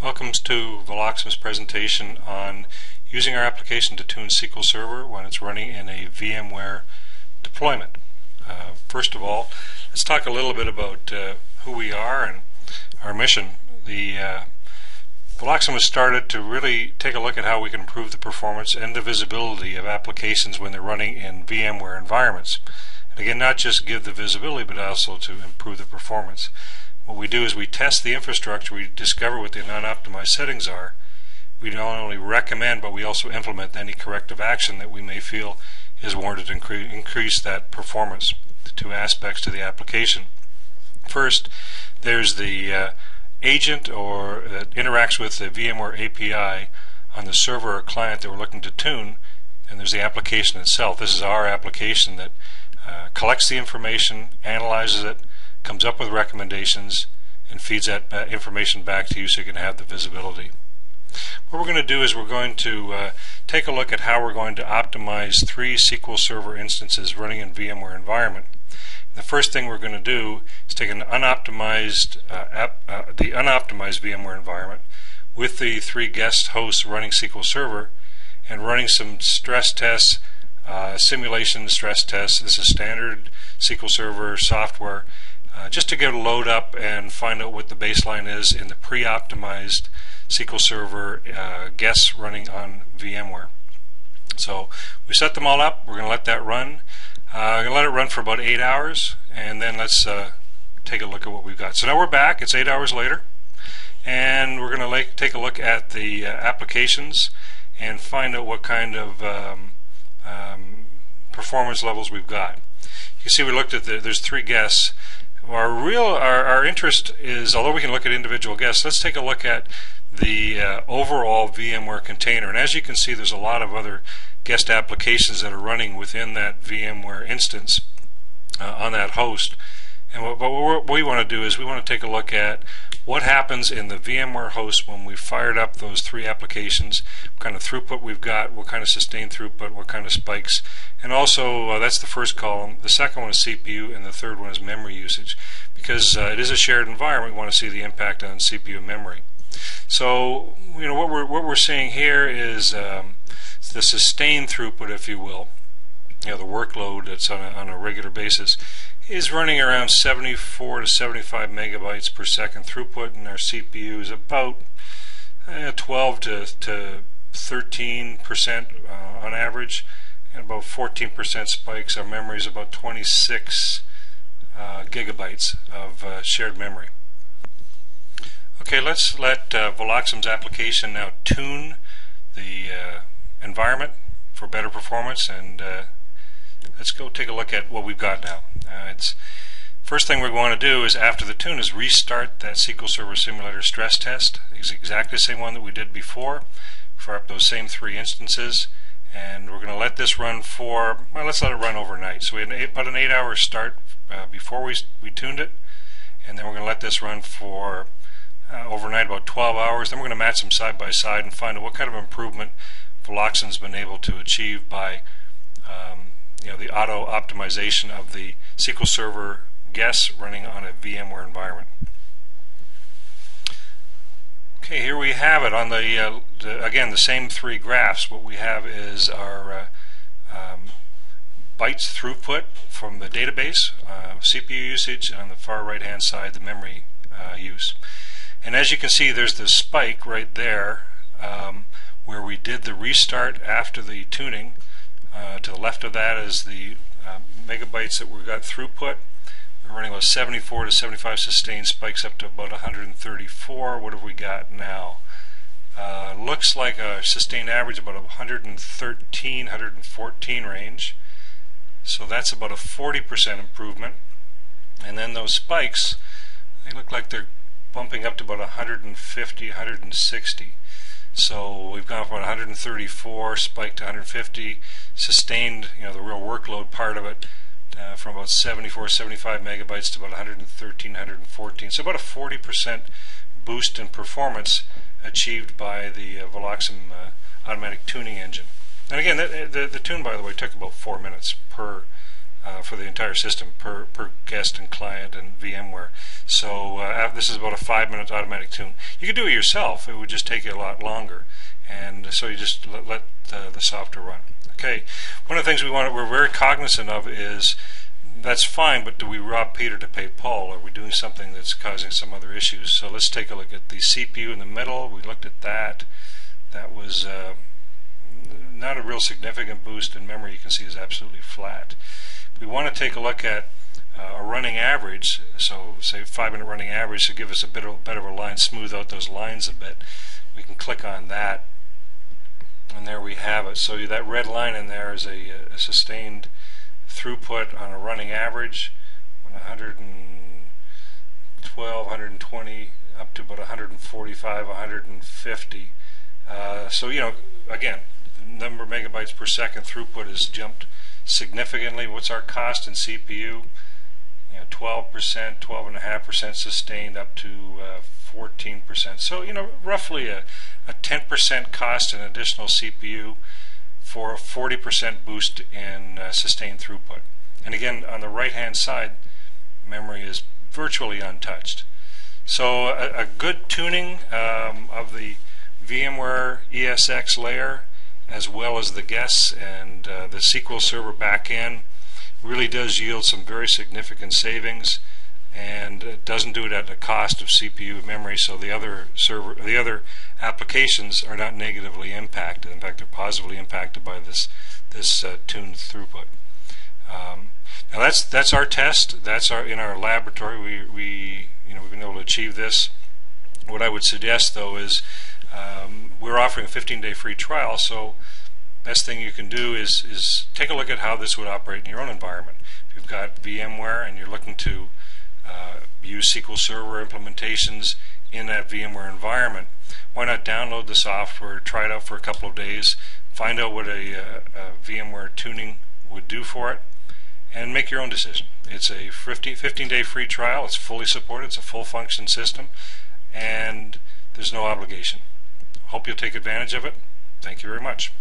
Welcome to Veloxum's presentation on using our application to tune SQL Server when it's running in a VMware deployment. First of all, let's talk a little bit about who we are and our mission. Veloxum was started to really take a look at how we can improve the performance and the visibility of applications when they're running in VMware environments. And again, not just give the visibility, but also to improve the performance. What we do is we test the infrastructure, we discover what the non-optimized settings are. We not only recommend, but we also implement any corrective action that we may feel is warranted to increase that performance. The two aspects to the application. First, there's the agent that interacts with the VMware API on the server or client that we're looking to tune, and there's the application itself. This is our application that collects the information, analyzes it, comes up with recommendations, and feeds that information back to you so you can have the visibility. What we're going to do is we're going to take a look at how we're going to optimize 3 SQL Server instances running in VMware environment. The first thing we're going to do is take an unoptimized unoptimized VMware environment with the 3 guest hosts running SQL Server and running some stress tests, simulation stress tests. This is standard SQL Server software, just to get a load up and find out what the baseline is in the pre-optimized SQL Server guests running on VMware. So we set them all up. We're going to let that run. I'm going to let it run for about 8 hours, and then let's take a look at what we've got. So now we're back. It's 8 hours later, and we're going to take a look at the applications and find out what kind of performance levels we've got. You can see we looked at there's 3 guests. Our interest is, although we can look at individual guests, let's take a look at the overall VMware container. And as you can see, there's a lot of other guest applications that are running within that VMware instance on that host. And what we want to do is we want to take a look at what happens in the VMware host when we fired up those 3 applications, what kind of throughput we've got, what kind of sustained throughput, what kind of spikes, and also that's the first column. The second one is CPU, and the third one is memory usage. Because it is a shared environment, we want to see the impact on CPU and memory. So, you know, what we're seeing here is the sustained throughput, if you will. You know, the workload that's on a regular basis is running around 74 to 75 megabytes per second throughput, and our CPU is about 12 to 13% on average, and about 14% spikes. Our memory is about 26 gigabytes of shared memory. Okay, let's let Veloxum's application now tune the environment for better performance, and let's go take a look at what we've got now. First thing we're going to do is, after the tune, is restart that SQL Server Simulator stress test. It's exactly the same one that we did before. Fire up those same 3 instances, and we're going to let this run for, well, let's let it run overnight. So we had about an 8-hour start before we tuned it, and then we're going to let this run for overnight about 12 hours. Then we're going to match them side by side and find out what kind of improvement Veloxum's been able to achieve by the auto optimization of the SQL Server guests running on a VMware environment. Okay, here we have it on again, the same 3 graphs. What we have is our bytes throughput from the database, CPU usage, and on the far right hand side the memory use. And as you can see, there's this spike right there where we did the restart after the tuning. To the left of that is the megabytes that we got throughput. We're running about 74 to 75 sustained spikes up to about 134. What have we got now? Looks like a sustained average about 113, 114 range. So that's about a 40% improvement. And then those spikes, they look like they're bumping up to about 150, 160. So we've gone from 134 spike to 150, sustained, the real workload part of it, from about 74, 75 megabytes to about 113, 114. So about a 40% boost in performance achieved by the Veloxum automatic tuning engine. And again, the tune, by the way, took about 4 minutes per for the entire system per guest and client and VMware. So this is about a 5-minute automatic tune. You could do it yourself. It would just take you a lot longer. And so you just let the software run. Okay. One of the things we're very cognizant of is that's fine, but do we rob Peter to pay Paul? Are we doing something that's causing some other issues? So let's take a look at the CPU in the middle. We looked at that. That was not a real significant boost in memory. You can see is absolutely flat. We want to take a look at a running average, so say 5-minute running average to give us a bit of a line, smooth out those lines a bit. We can click on that, and there we have it. So that red line in there is a sustained throughput on a running average, 112, 120, up to about 145, 150. So again, the number of megabytes per second throughput has jumped significantly. What's our cost in CPU? 12%, 12.5% sustained up to 14%. So roughly a 10% cost in additional CPU for a 40% boost in sustained throughput. And again, on the right-hand side, memory is virtually untouched. So a good tuning of the VMware ESX layer, as well as the guests and the SQL Server backend, really does yield some very significant savings, and it doesn't do it at the cost of CPU memory. So the other applications are not negatively impacted. In fact, they're positively impacted by this tuned throughput. Now that's our test. That's in our laboratory. We've been able to achieve this. What I would suggest though is we're offering a 15-day free trial. So best thing you can do is take a look at how this would operate in your own environment. If you've got VMware and you're looking to use SQL Server implementations in that VMware environment, why not download the software, try it out for a couple of days, find out what a VMware tuning would do for it, and make your own decision. It's a 15-day free trial. It's fully supported. It's a full function system, and there's no obligation. Hope you'll take advantage of it. Thank you very much.